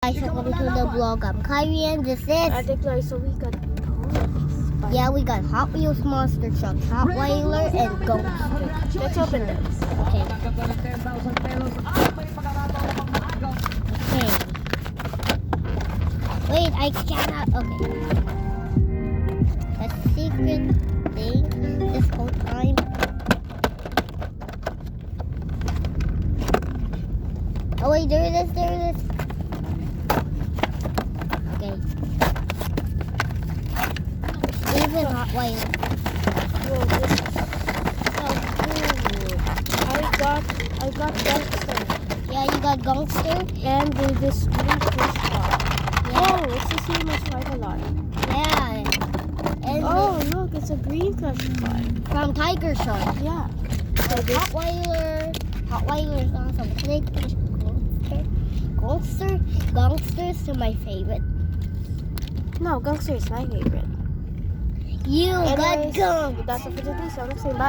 Guys, welcome to the vlog. I'm Kyrie and this is... So we got toys. Yeah, we got Hot Wheels Monster Truck, Hot Wiler, and Gunkster. Let's open them. Okay. Wait, I cannot... Okay. A secret thing this whole time. Oh wait, there it is. Okay. Even Hot Wire. Whoa, this is so cool. I got gunkster. Yeah, you got Gunkster. And this green fish car. Yeah. Oh, it's the same as Wiler. Yeah. And Oh, look, it's a green fish car. from Tiger Shark. Yeah. So Hot Wiler is awesome. Click Gunkster's to my favorite. No, gunkster is my favorite. You got Anyways, Gunk. that's it for today. So I'm saying bye.